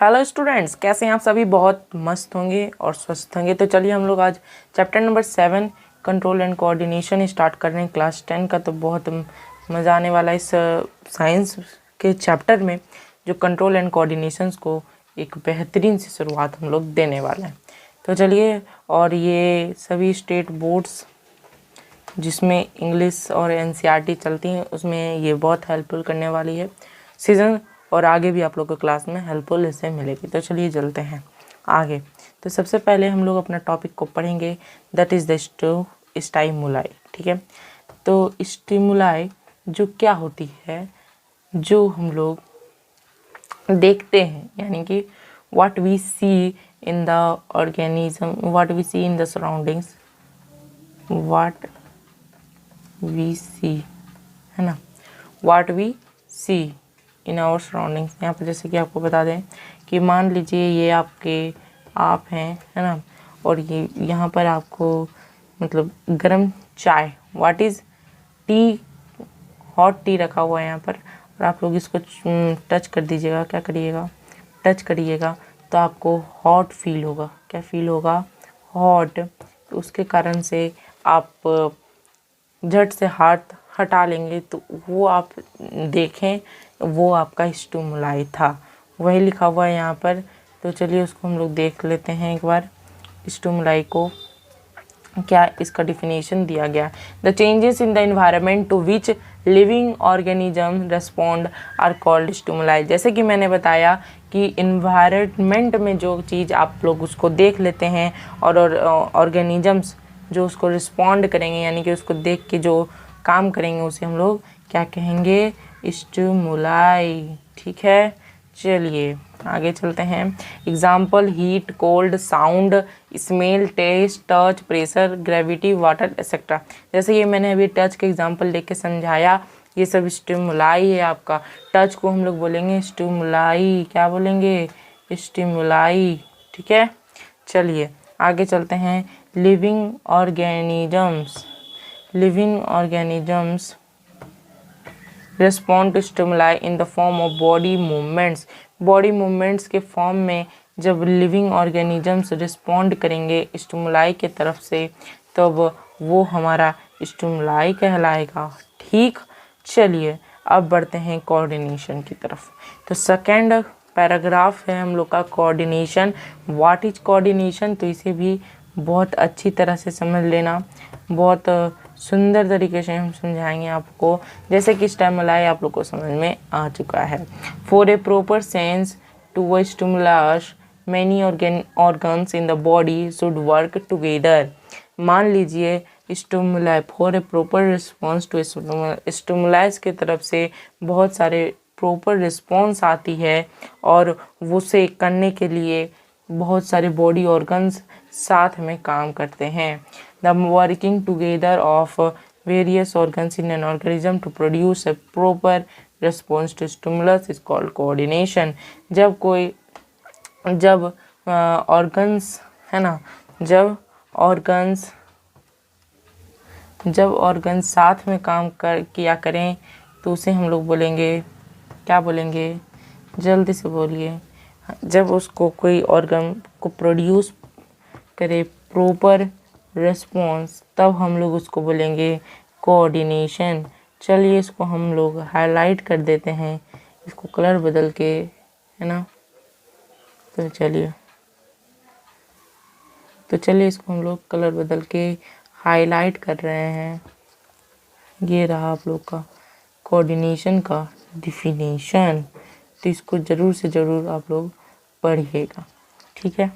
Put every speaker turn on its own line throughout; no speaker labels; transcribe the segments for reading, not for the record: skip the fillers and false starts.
Hello students, कैसे हैं आप सभी? बहुत मस्त होंगे और स्वस्थ होंगे। तो चलिए हम लोग आज chapter number 7 control and coordination start कर रहे हैं क्लास 10 का। तो बहुत मज़ा आने वाला है इस साइंस के चैप्टर में, जो कंट्रोल एंड कोऑर्डिनेशंस को एक बेहतरीन सी शुरुआत हम लोग देने वाले हैं। तो चलिए, और ये सभी स्टेट बोर्ड्स जिसमें इंग्लिश और एनसीईआरटी चलती हैं उसमें ये बहुत हेल्पफुल करने वाली है सीज़न, और आगे भी आप लोग को क्लास में हेल्पफुल इससे मिलेगी। तो चलिए चलते हैं आगे। तो सबसे पहले हम लोग अपना टॉपिक को पढ़ेंगे, दैट इज़ द स्टिमुलाई। ठीक है, तो स्टिमुलाई जो क्या होती है, जो हम लोग देखते हैं, यानी कि what we see in the organism, what we see in the surroundings, what we see, है ना, what we see in our surroundings. यहाँ पर जैसे कि आपको बता दें कि मान लीजिए ये आप हैं, है ना, और ये यहाँ पर आपको मतलब गरम चाय, what is T, hot T रखा हुआ है यहाँ पर, और आप लोग इसको टच कर दीजिएगा। क्या करिएगा? टच करिएगा तो आपको हॉट फील होगा। क्या फील होगा? हॉट। तो उसके कारण से आप झट से हाथ हटा लेंगे, तो वो आप देखें, वो आपका स्टिमुलाई था, वही लिखा हुआ है यहाँ पर। तो चलिए उसको हम लोग देख लेते हैं एक बार, स्टिमुलाई को क्या इसका डिफिनेशन दिया गया। The changes in the environment to which living organism respond are called stimuli. जैसे कि मैंने बताया कि इन्वायरमेंट में जो चीज़ आप लोग उसको देख लेते हैं और ऑर्गेनिजम्स जो उसको रिस्पॉन्ड करेंगे, यानी कि उसको देख के जो काम करेंगे, उसे हम लोग क्या कहेंगे? स्टिमुलाई। ठीक है, चलिए आगे चलते हैं। Example: heat, cold, sound, smell, taste, touch, pressure, gravity, water etcetera. जैसे ये मैंने अभी टच के एग्जाम्पल लेके समझाया, ये सब स्टिमुलाई है आपका। टच को हम लोग बोलेंगे स्टिमुलाई। क्या बोलेंगे? स्टिमुलाई। ठीक है, चलिए आगे चलते हैं। Living organisms, living organisms respond to stimuli in the form of body movements. Body movements के फॉर्म में जब लिविंग ऑर्गेनिजम्स रिस्पॉन्ड करेंगे स्टिमुलाई के तरफ से, तब वो हमारा स्टिमुलाई कहलाएगा। ठीक, चलिए अब बढ़ते हैं कोऑर्डिनेशन की तरफ। तो सेकेंड पैराग्राफ है हम लोग का कोऑर्डिनेशन। What is coordination? तो इसे भी बहुत अच्छी तरह से समझ लेना, बहुत सुंदर तरीके से हम समझाएंगे आपको, जैसे कि स्टिमुलाई आप लोग को समझ में आ चुका है। For a proper sense to a stimulus many organs in the body should work together. मान लीजिए stimuli, for a proper response to stimulus की तरफ से बहुत सारे प्रॉपर रिस्पॉन्स आती है, और उसे करने के लिए बहुत सारे बॉडी ऑर्गन्स साथ में काम करते हैं। The working together of various organs in an organism to produce a proper response to stimulus is called coordination. जब ऑर्गन्स, है ना, जब ऑर्गन्स साथ में काम किया करें, तो उसे हम लोग बोलेंगे, क्या बोलेंगे? जल्दी से बोलिए। जब उसको कोई ऑर्गन को प्रोड्यूस करे प्रॉपर रिस्पॉन्स, तब हम लोग उसको बोलेंगे कोऑर्डिनेशन। चलिए इसको हम लोग हाईलाइट कर देते हैं, इसको कलर बदल के, है ना। तो चलिए इसको हम लोग कलर बदल के हाईलाइट कर रहे हैं। ये रहा आप लोग का कोऑर्डिनेशन का डिफिनेशन। तो इसको ज़रूर से ज़रूर आप लोग पढ़िएगा। ठीक है,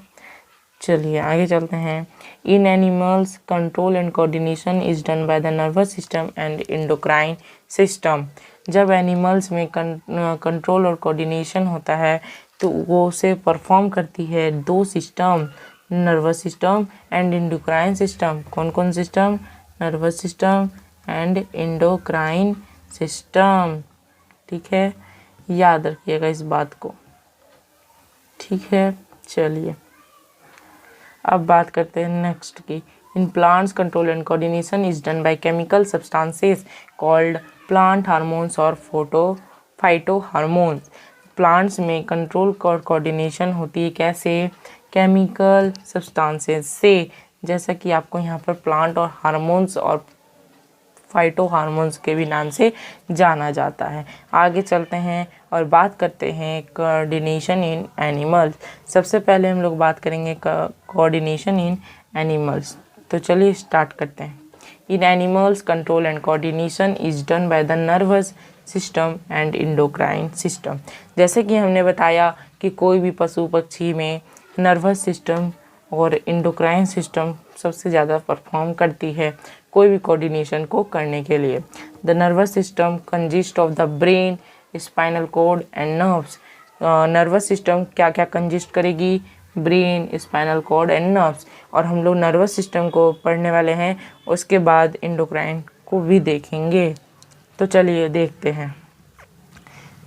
चलिए आगे चलते हैं। In animals control and coordination is done by the nervous system and endocrine system. जब एनिमल्स में कंट्रोल और कोऑर्डिनेशन होता है, तो वो उसे परफॉर्म करती है दो system, nervous system and endocrine system. कौन कौन system? Nervous system and endocrine system. ठीक है, याद रखिएगा इस बात को। ठीक है, चलिए अब बात करते हैं नेक्स्ट की। In plants control and coordination is done by chemical substances called plant hormones और फाइटो हार्मोन्स। प्लांट्स में कंट्रोल कोऑर्डिनेशन होती है कैसे, केमिकल सब्सटेंसेस से, जैसा कि आपको यहाँ पर प्लांट और हार्मोन्स और फाइटो हार्मोन्स के भी नाम से जाना जाता है। आगे चलते हैं और बात करते हैं कोऑर्डिनेशन इन एनिमल्स। सबसे पहले हम लोग बात करेंगे कोऑर्डिनेशन इन एनिमल्स। तो चलिए स्टार्ट करते हैं। In animals control and coordination is done by the nervous system and endocrine system. जैसे कि हमने बताया कि कोई भी पशु पक्षी में नर्वस सिस्टम और इंडोक्राइन सिस्टम सबसे ज़्यादा परफॉर्म करती है कोई भी कोऑर्डिनेशन को करने के लिए। The nervous system consist of the brain, spinal cord and nerves. Nervous system क्या क्या कंजिस्ट करेगी, brain, spinal cord and nerves. और हम लोग नर्वस सिस्टम को पढ़ने वाले हैं, उसके बाद इंडोक्राइन को भी देखेंगे। तो चलिए देखते हैं।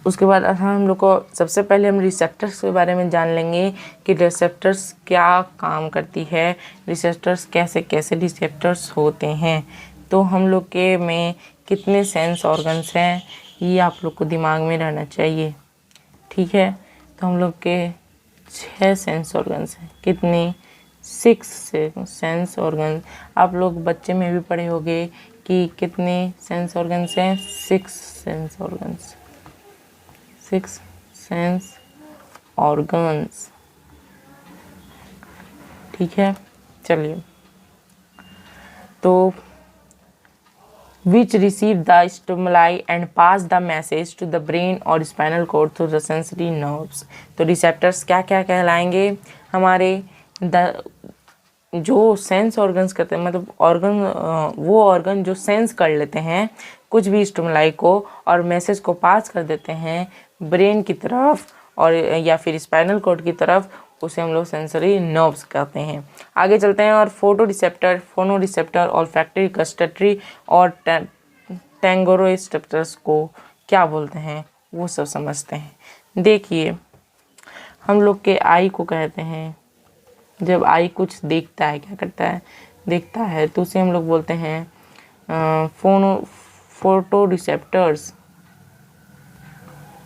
उसके बाद हम लोग को सबसे पहले हम रिसेप्टर्स के बारे में जान लेंगे कि रिसेप्टर्स क्या काम करती है, रिसेप्टर्स कैसे कैसे रिसेप्टर्स होते हैं। तो हम लोग के में कितने सेंस ऑर्गन्स हैं ये आप लोग को दिमाग में रहना चाहिए, ठीक है। तो हम लोग के 6 सेंस ऑर्गन्स हैं। कितने, 6 सेंस ऑर्गन्स। आप लोग बच्चे में भी पढ़े होंगे कि कितने सेंस ऑर्गन्स हैं, 6 सेंस ऑर्गन्स, 6 सेंस ऑर्गन्स, ठीक है। चलिए, तो which receive the stimuli and pass the message to the brain और spinal cord through the sensory nerves। तो रिसेप्टर्स क्या क्या कहलाएंगे हमारे, जो सेंस ऑर्गन्स करते हैं, मतलब ऑर्गन, वो ऑर्गन जो सेंस कर लेते हैं कुछ भी स्टिमुलाई को और मैसेज को पास कर देते हैं ब्रेन की तरफ और या फिर स्पाइनल कॉर्ड की तरफ, उसे हम लोग सेंसरी नर्व्स कहते हैं। आगे चलते हैं और फोटो रिसेप्टर, फोनो रिसेप्टर, ऑल्फैक्टरी, गस्टटरी और टेंगोरो रिसेप्टर्स को क्या बोलते हैं वो सब समझते हैं। देखिए, हम लोग के आई को कहते हैं, जब आई कुछ देखता है, क्या करता है, देखता है, तो उसे हम लोग बोलते हैं फोटो रिसेप्टर्स,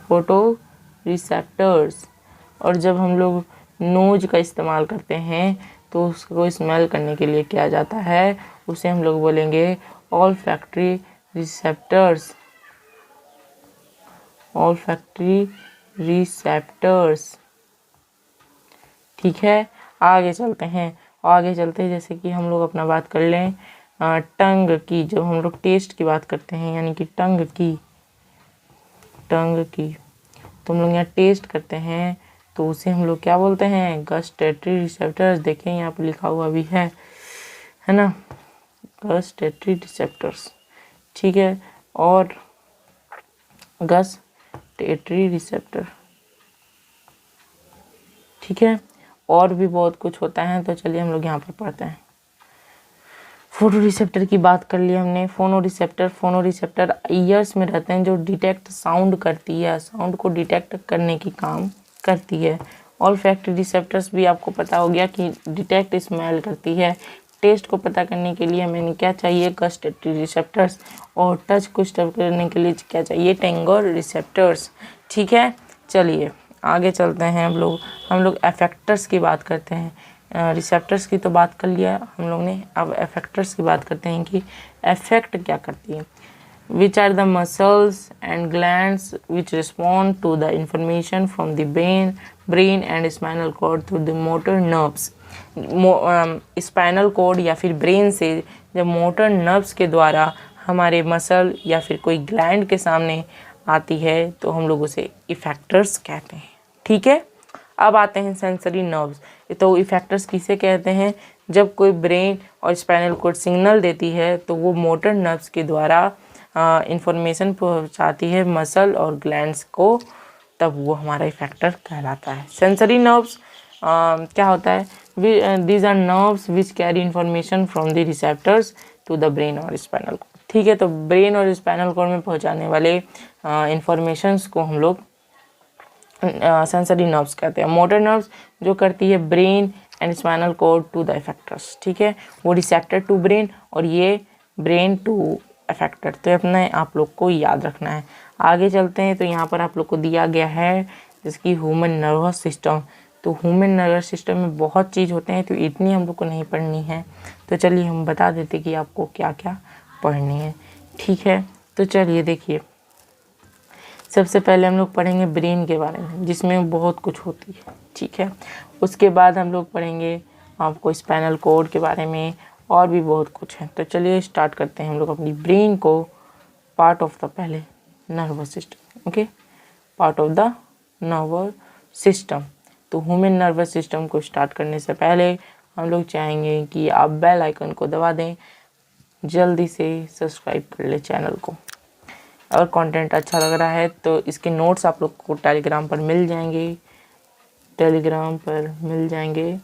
फोटो रिसेप्टर्स। और जब हम लोग नोज का इस्तेमाल करते हैं तो उसको स्मेल करने के लिए किया जाता है, उसे हम लोग बोलेंगे ऑल्फैक्टरी रिसेप्टर्स, ऑल्फैक्टरी रिसेप्टर्स, ठीक है। आगे चलते हैं, जैसे कि हम लोग अपना बात कर लें टंग की, जब हम लोग टेस्ट की बात करते हैं, यानी कि टंग की, तो हम लोग यहाँ टेस्ट करते हैं तो उसे हम लोग क्या बोलते हैं, गस्टेटरी रिसेप्टर्स। देखें यहाँ पर लिखा हुआ भी है ना, गस्टेटरी रिसेप्टर्स, ठीक है। और गस्टेटरी रिसेप्टर, ठीक है। और भी बहुत कुछ होता है, तो चलिए हम लोग यहाँ पर पढ़ते हैं। फोटो रिसेप्टर की बात कर ली हमने। फोनो रिसेप्टर ईयर्स में रहते हैं, जो डिटेक्ट साउंड करती है, साउंड को डिटेक्ट करने की काम करती है। ऑल्फैक्टरी रिसेप्टर्स भी आपको पता हो गया कि डिटेक्ट स्मेल करती है। टेस्ट को पता करने के लिए हमें क्या चाहिए, गस्टेटरी रिसेप्टर्स। और टच को स्टफ करने के लिए क्या चाहिए, टेंगोर रिसेप्टर्स, ठीक है। चलिए आगे चलते हैं। हम लोग एफेक्टर्स की बात करते हैं। रिसेप्टर्स की तो बात कर लिया हम लोग ने, अब एफेक्टर्स की बात करते हैं कि एफेक्ट क्या करती है। Which are the muscles and glands which respond to the information from the brain and spinal cord through the motor nerves। Spinal cord या फिर ब्रेन से जब मोटर नर्व्स के द्वारा हमारे मसल या फिर कोई ग्लैंड के सामने आती है तो हम लोग उसे इफेक्टर्स कहते हैं, ठीक है। अब आते हैं सेंसरी नर्व्स। तो इफेक्टर्स किसे कहते हैं, जब कोई ब्रेन और स्पाइनल कोड सिग्नल देती है तो वो मोटर नर्व्स के द्वारा इंफॉर्मेशन पहुंचाती है मसल और ग्लैंड्स को, तब वो हमारा इफेक्टर कहलाता है। सेंसरी नर्व्स क्या होता है, these are nerves which carry information from the receptors to the brain और स्पाइनल कोड, ठीक है। तो ब्रेन और स्पाइनल कोड में पहुंचाने वाले इंफॉर्मेशंस को हम लोग सेंसरी नर्व्स कहते हैं। मोटर नर्व्स जो करती है brain and spinal cord to the effectors, ठीक है। वो रिसेप्टर टू ब्रेन और ये ब्रेन टू इफेक्टर। तो अपने आप लोग को याद रखना है। आगे चलते हैं, तो यहाँ पर आप लोग को दिया गया है जैसे कि ह्यूमन नर्वस सिस्टम। तो ह्यूमन नर्वस सिस्टम में बहुत चीज़ होते हैं, तो इतनी हम लोग को नहीं पढ़नी है। तो चलिए हम बता देते कि आपको क्या क्या पढ़नी है। ठीक है, तो चलिए देखिए, सबसे पहले हम लोग पढ़ेंगे ब्रेन के बारे में, जिसमें बहुत कुछ होती है। ठीक है, उसके बाद हम लोग पढ़ेंगे आपको स्पाइनल कोड के बारे में, और भी बहुत कुछ है। तो चलिए स्टार्ट करते हैं हम लोग अपनी ब्रेन को। पार्ट ऑफ द पहले nervous system. Okay, part of the nervous system. तो ह्यूमन नर्वस सिस्टम को स्टार्ट करने से पहले हम लोग चाहेंगे कि आप बेल आइकन को दबा दें, जल्दी से सब्सक्राइब कर ले चैनल को। अगर कंटेंट अच्छा लग रहा है तो इसके नोट्स आप लोग को टेलीग्राम पर मिल जाएंगे,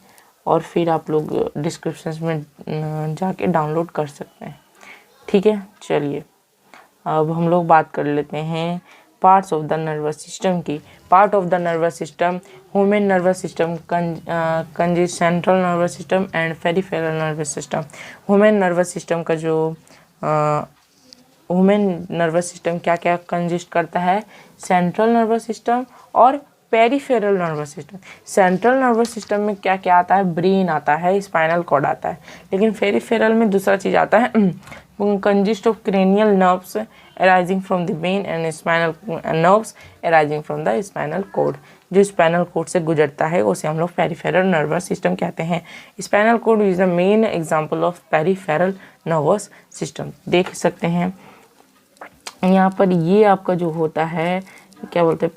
और फिर आप लोग डिस्क्रिप्शन में जाके डाउनलोड कर सकते हैं। ठीक है, चलिए अब हम लोग बात कर लेते हैं parts of the nervous system की। Part of the nervous system, human nervous system consist central nervous system and peripheral nervous system. Human nervous system का जो ह्यूमन नर्वस सिस्टम क्या क्या कंसिस्ट करता है, सेंट्रल नर्वस सिस्टम और peripheral nervous system. Central nervous system में क्या क्या आता है, ब्रेन आता है, स्पाइनल कॉर्ड आता है, लेकिन पेरिफेरल में दूसरा चीज़ आता है, consist of cranial nerves arising from the brain and spinal nerves arising from the spinal cord। जो स्पाइनल कोड से गुजरता है उसे हम लोग पेरिफेरल नर्वस सिस्टम कहते हैं। Spinal cord is the main example of peripheral nervous system. देख सकते हैं यहाँ पर, ये आपका जो होता है क्या बोलते हैं,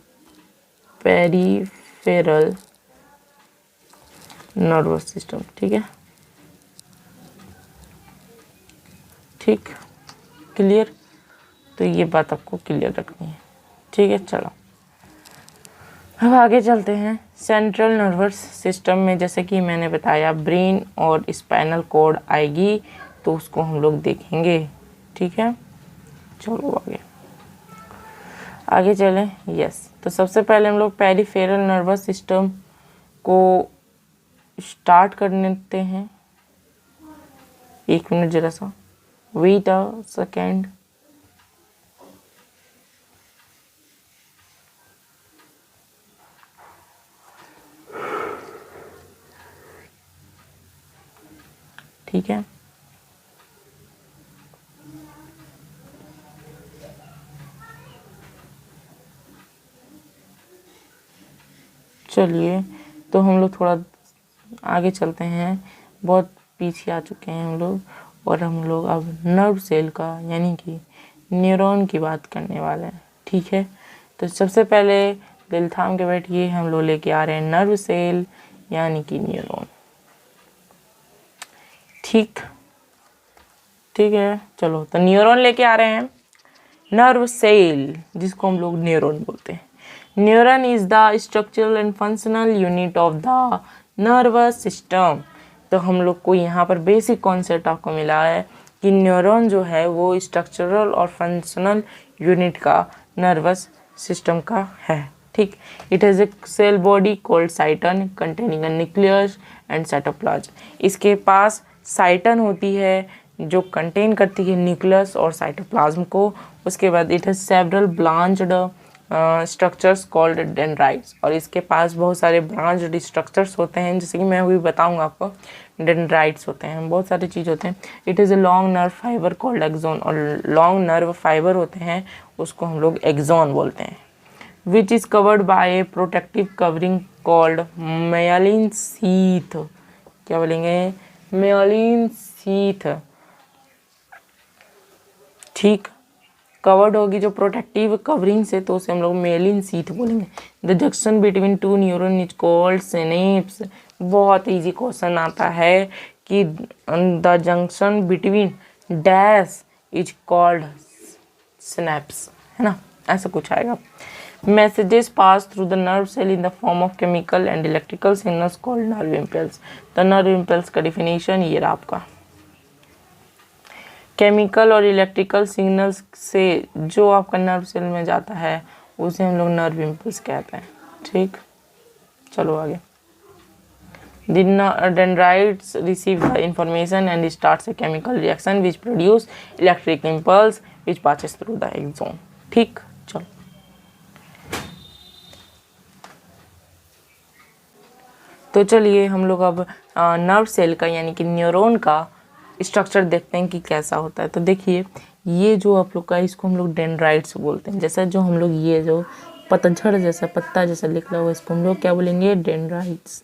पेरिफेरल नर्वस सिस्टम। ठीक है, ठीक, क्लियर। तो ये बात आपको क्लियर रखनी है। ठीक है, चलो अब आगे चलते हैं। सेंट्रल नर्वस सिस्टम में जैसे कि मैंने बताया ब्रेन और स्पाइनल कोड आएगी, तो उसको हम लोग देखेंगे। ठीक है, चलो आगे चलें। यस, तो सबसे पहले हम लोग पेरिफेरल नर्वस सिस्टम को स्टार्ट कर लेते हैं। एक मिनट, जरा सा वेट अ सेकेंड। ठीक है, चलिए तो हम लोग थोड़ा आगे चलते हैं। बहुत पीछे आ चुके हैं हम लोग, और हम लोग अब नर्व सेल का यानी कि न्यूरॉन की बात करने वाले हैं। ठीक है, तो सबसे पहले दिल थाम के बैठिए, हम लोग लेके आ रहे हैं नर्व सेल यानी कि न्यूरॉन। ठीक है, चलो तो न्यूरॉन लेके आ रहे हैं। नर्व सेल, जिसको हम लोग न्यूरॉन बोलते हैं। Neuron is the structural and functional unit of the nervous system. तो हम लोग को यहाँ पर बेसिक कॉन्सेप्ट आपको मिला है कि न्यूरॉन जो है वो स्ट्रक्चरल और फंक्शनल यूनिट का नर्वस सिस्टम का है। ठीक, it has a cell body called cyton containing a nucleus and cytoplasm. इसके पास साइटन होती है जो कंटेन करती है न्यूक्लियस और साइटोप्लाज्म को। उसके बाद it has several branched structures called dendrites, और इसके पास बहुत सारे ब्रांच्ड स्ट्रक्चर्स होते हैं, जैसे कि मैं अभी बताऊंगा आपको। डेंड्राइट्स होते हैं, बहुत सारी चीज़ होते हैं। It is a long nerve fibre called axon, और लॉन्ग नर्व फाइबर होते हैं उसको हम लोग एक्सोन बोलते हैं। Which is covered by a protective covering called myelin sheath. क्या बोलेंगे, मेयलिन शीथ। ठीक, कवर्ड होगी जो प्रोटेक्टिव कवरिंग से, तो उसे हम लोग मेलिन शीथ बोलेंगे। The junction between two neuron is called synapse. बहुत इजी क्वेश्चन आता है कि the junction between dash is called synapse, है ना, ऐसा कुछ आएगा। Messages pass through the nerve cell in the form of chemical and electrical signals called nerve impulse। तो nerve impulse का definition ये रहा आपका। केमिकल और इलेक्ट्रिकल सिग्नल्स से जो आपका नर्व सेल में जाता है उसे हम लोग नर्व इम्पल्स कहते हैं। ठीक, चलो आगे। The dendrites receive the information and starts a chemical reaction which produce electric impulse which passes through the axon। ठीक, चलो तो चलिए हम लोग अब नर्व सेल का यानी कि न्यूरॉन का स्ट्रक्चर देखते हैं कि कैसा होता है। तो देखिए ये जो आप लोग का इसको हम लोग डेंड्राइट्स बोलते हैं। जैसा जो हम लोग ये जो पतझड़ जैसा पत्ता जैसा लिख रहा हुआ इसको हम लोग क्या बोलेंगे, डेंड्राइट्स।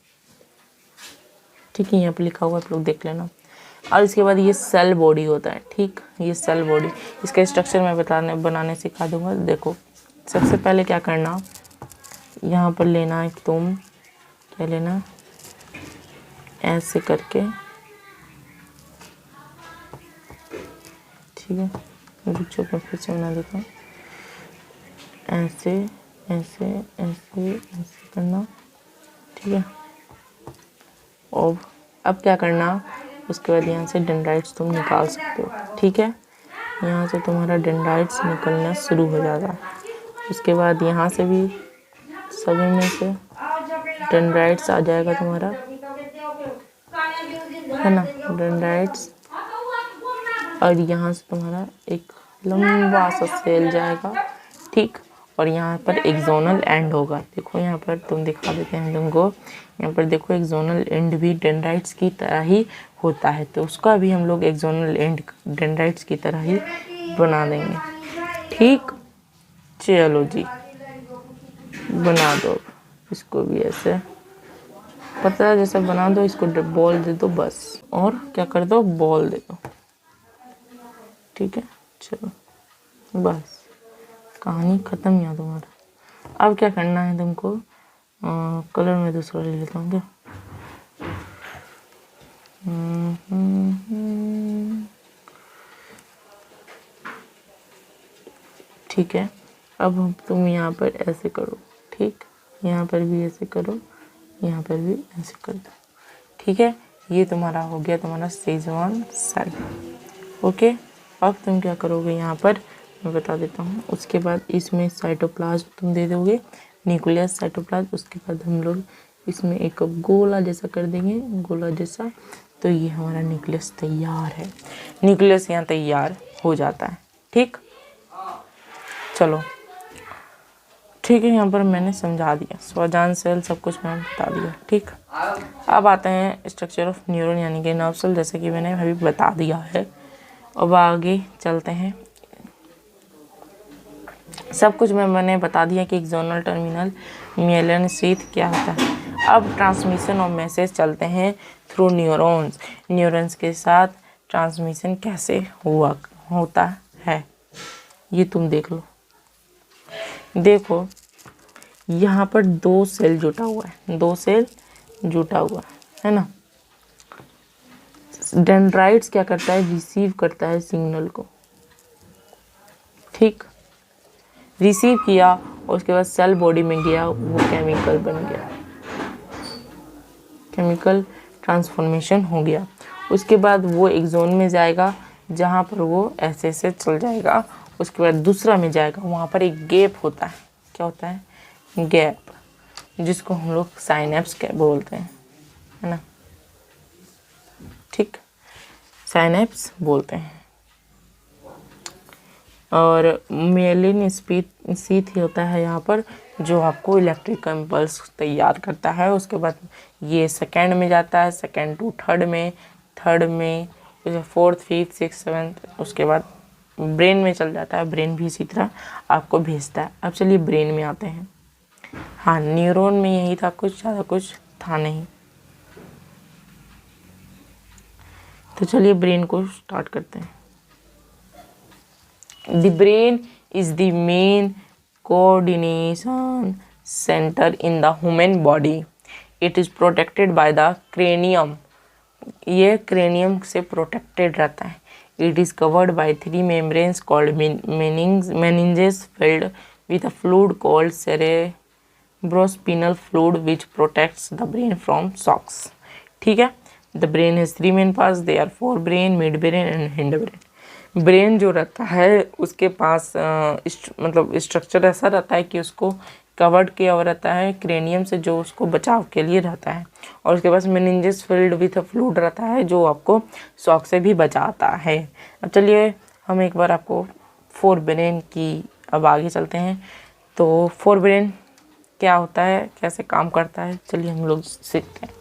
ठीक है, यहाँ पे लिखा हुआ आप लोग देख लेना। और इसके बाद ये सेल बॉडी होता है। ठीक, ये सेल बॉडी, इसका स्ट्रक्चर मैं बनाने सिखा दूंगा। देखो सबसे पहले क्या करना, यहाँ पर लेना एक तुम क्या लेना, ऐसे करके, ठीक है, बच्चों को फिर से बना देता हूँ, ऐसे ऐसे ऐसे ऐसे करना। ठीक है, और अब क्या करना, उसके बाद यहाँ से डेंड्राइट्स तुम निकाल सकते हो। ठीक है, यहाँ से तुम्हारा डेंड्राइट्स निकलना शुरू हो जाता है। उसके बाद यहाँ से भी सभी में से डेंड्राइट्स आ जाएगा तुम्हारा, है ना, डेंड्राइट्स। और यहाँ से तुम्हारा एक लंबा सा सेल जाएगा। ठीक, और यहाँ पर एक जोनल एंड होगा। देखो यहाँ पर तुम दिखा देते हैं तुमको, यहाँ पर देखो एक जोनल एंड भी डेंड्राइट्स की तरह ही होता है, तो उसका भी हम लोग एक जोनल एंड डेंड्राइट्स की तरह ही बना देंगे। ठीक, चलो जी बना दो इसको भी ऐसे पतला जैसा बना दो, इसको बॉल दे दो बस, और क्या कर दो, बॉल दे दो। ठीक है, चलो बस कहानी ख़त्म यहाँ तुम्हारा। अब क्या करना है तुमको, कलर में दूसरा ले लेता हूँ क्या, ठीक है। अब तुम यहाँ पर ऐसे करो, ठीक, यहाँ पर भी ऐसे करो, यहाँ पर भी ऐसे कर दो। ठीक है, ये तुम्हारा हो गया तुम्हारा शेजवान सेल। ओके, अब तुम क्या करोगे, यहाँ पर मैं बता देता हूँ। उसके बाद इसमें साइटोप्लाज्म तुम दे दोगे, न्यूक्लियस साइटोप्लाज्म। उसके बाद हम लोग इसमें एक गोला जैसा कर देंगे, गोला जैसा। तो ये हमारा न्यूक्लियस तैयार है, न्यूक्लियस यहाँ तैयार हो जाता है। ठीक, चलो ठीक है, यहाँ पर मैंने समझा दिया, स्वजान सेल सब कुछ मैंने बता दिया। ठीक, अब आते हैं स्ट्रक्चर ऑफ न्यूरॉन यानी कि नर्व सेल, जैसे कि मैंने अभी बता दिया है। अब आगे चलते हैं, सब कुछ मैंने बता दिया कि एक्सोनल टर्मिनल मियेलिन शीथ क्या होता है। अब ट्रांसमिशन ऑफ मैसेज चलते हैं थ्रू न्यूरॉन्स। न्यूरॉन्स के साथ ट्रांसमिशन कैसे होता है ये तुम देख लो। देखो यहाँ पर दो सेल जुटा हुआ है, दो सेल जुटा हुआ है ना। डेंड्राइट्स क्या करता है, रिसीव करता है सिग्नल को। ठीक, रिसीव किया और उसके बाद सेल बॉडी में गया, वो केमिकल बन गया, केमिकल ट्रांसफॉर्मेशन हो गया। उसके बाद वो एक जोन में जाएगा जहाँ पर वो ऐसे ऐसे चल जाएगा। उसके बाद दूसरा में जाएगा, वहाँ पर एक गैप होता है, क्या होता है, गैप, जिसको हम लोग साइनेप्स बोलते हैं, है ना। ठीक, साइनेप्स बोलते हैं। और मियेलिन शीथ ही होता है यहाँ पर, जो आपको इलेक्ट्रिक इम्पल्स तैयार करता है। उसके बाद ये सेकेंड में जाता है, सेकेंड टू थर्ड में, थर्ड में फोर्थ, फिफ्थ, सिक्स, सेवन्थ। उसके बाद ब्रेन में चल जाता है, ब्रेन भी इसी तरह आपको भेजता है। अब चलिए ब्रेन में आते हैं। हाँ, न्यूरॉन में यही था, कुछ ज़्यादा कुछ था नहीं। तो चलिए ब्रेन को स्टार्ट करते हैं। The brain is the main coordination center in the human body. It is protected by the cranium. ये cranium से protected रहता है। It is covered by three membranes called meninges filled with a fluid called cerebrospinal fluid which protects the brain from shocks. ठीक है, the brain has three main parts. They are forebrain, midbrain and hindbrain. Brain जो रहता है उसके पास मतलब structure ऐसा रहता है कि उसको कवर्ड किया हुआ रहता है क्रेनियम से, जो उसको बचाव के लिए रहता है। और उसके पास meninges filled with a fluid रहता है, जो आपको शॉक से भी बचाता है। अब चलिए हम एक बार आपको फोर ब्रेन की अब आगे चलते हैं। तो फोर ब्रेन क्या होता है, कैसे काम करता है, चलिए हम लोग सीखते हैं।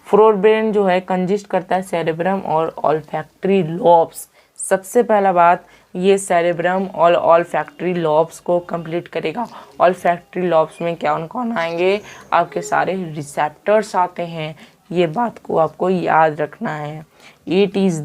फोर ब्रेन जो है कंजिस्ट करता है सेरेब्रम और ऑल्फैक्टरी लॉब्स। सबसे पहला बात, ये सेरेब्रम और ऑल्फैक्टरी लॉब्स को कंप्लीट करेगा। ऑल्फैक्टरी लॉब्स में क्या कौन आएंगे, आपके सारे रिसेप्टर्स आते हैं। ये बात को आपको याद रखना है। It is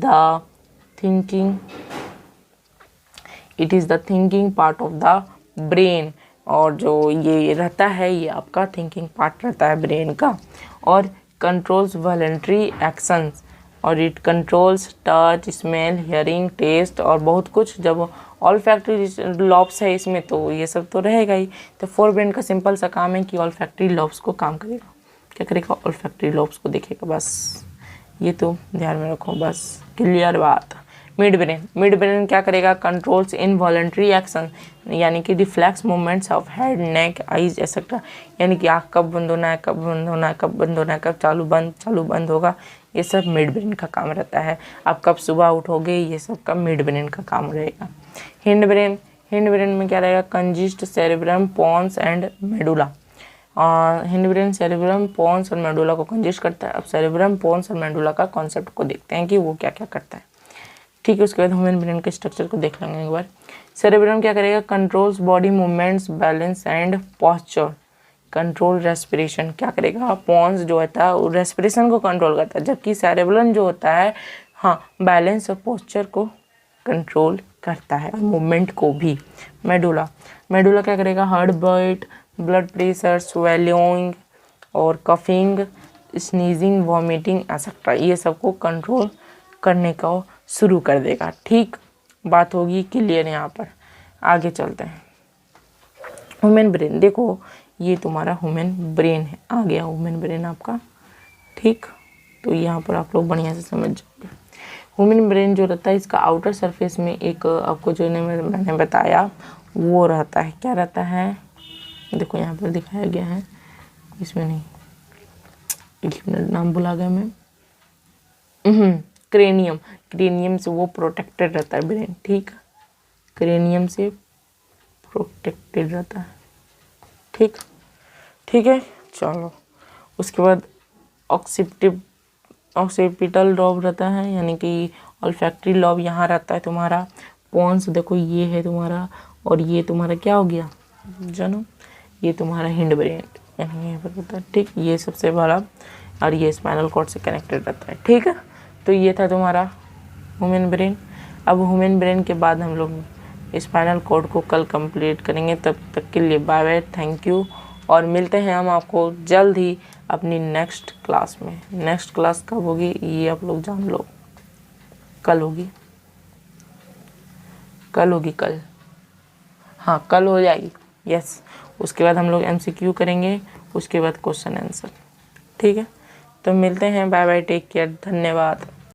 the thinking part of the brain, और जो ये रहता है ये आपका थिंकिंग पार्ट रहता है ब्रेन का, और कंट्रोल्स वॉलंटरी एक्शंस, और it controls touch, smell, hearing, taste और बहुत कुछ। जब ऑल्फैक्टरी लॉब्स है इसमें तो ये सब तो रहेगा ही। तो फोर ब्रेन का सिंपल सा काम है कि ऑल्फैक्टरी लॉब्स को काम करेगा। क्या करेगा, ऑल्फैक्टरी लॉब्स को देखेगा, बस ये तो ध्यान में रखो, बस क्लियर बात। मिड ब्रेन क्या करेगा, कंट्रोल्स इनवॉलंटरी एक्शन, यानी कि reflex movements of head, neck, eyes etcetera, यानी कि आँख कब बंद होना है, कब बंद होना है, कब बंद होना है, कब चालू बंद होगा, ये सब मिड ब्रेन का काम रहता है। आप कब सुबह उठोगे, ये सब का मिड ब्रेन का काम रहेगा। हिंड ब्रेन में क्या रहेगा, consist cerebrum, pons and medulla. Hind brain cerebrum, pons और मेडुला को कंजिस्ट करता है। अब सेरेब्रम, पोन्स और मेडुला का कॉन्सेप्ट को देखते हैं कि वो क्या क्या करता है, ठीक है। उसके बाद ह्यूमन ब्रेन के स्ट्रक्चर को देख लेंगे एक बार। सेरेब्रम क्या करेगा, controls body movements, balance and posture, control respiration क्या करेगा, पोन्स जो होता है वो रेस्पिरेशन को कंट्रोल करता है, जबकि सेरेब्रम जो होता है हाँ बैलेंस और पोस्चर को कंट्रोल करता है, मूवमेंट को भी। मेडुला क्या करेगा, heart beat, blood pressure, swelling और कफिंग, स्नीजिंग, वॉमिटिंग एक्सेट्रा, ये सबको कंट्रोल करने का शुरू कर देगा। ठीक, बात होगी क्लियर। यहाँ पर आगे चलते हैं। ह्यूमन ब्रेन, देखो ये तुम्हारा ह्यूमन ब्रेन है, आ गया ह्यूमन ब्रेन आपका, ठीक। तो यहाँ पर आप लोग बढ़िया से समझ जाओगे। ह्यूमन ब्रेन जो रहता है इसका आउटर सरफेस में एक आपको जो मैंने बताया वो रहता है, क्या रहता है, देखो यहाँ पर दिखाया गया है, इसमें नहीं, एक मिनट नाम भुला गया मैं, क्रेनियम से वो प्रोटेक्टेड रहता है ब्रेन, ठीक, क्रेनियम से प्रोटेक्टेड रहता है, ठीक है। चलो उसके बाद ऑक्सीपिटल लॉब रहता है, यानी कि ऑल्फैक्टरी लॉब यहाँ रहता है तुम्हारा। पोन्स देखो ये है तुम्हारा, और ये तुम्हारा क्या हो गया जानो, ये तुम्हारा हिंड ब्रेन यानी यहाँ पर होता है, ठीक। ये सबसे बड़ा, और ये स्पाइनल कॉर्ड से कनेक्टेड रहता है, ठीक है। तो ये था तुम्हारा ह्यूमन ब्रेन। अब ह्यूमन ब्रेन के बाद हम लोग स्पाइनल कॉर्ड को कल कंप्लीट करेंगे। तब तक के लिए बाय बाय, थैंक यू, और मिलते हैं हम आपको जल्द ही अपनी नेक्स्ट क्लास में। नेक्स्ट क्लास कब होगी ये आप लोग जान लो, कल होगी, कल हाँ कल हो जाएगी, यस। उसके बाद हम लोग MCQ करेंगे, उसके बाद क्वेश्चन आंसर, ठीक है। तो मिलते हैं, बाय बाय, टेक केयर, धन्यवाद।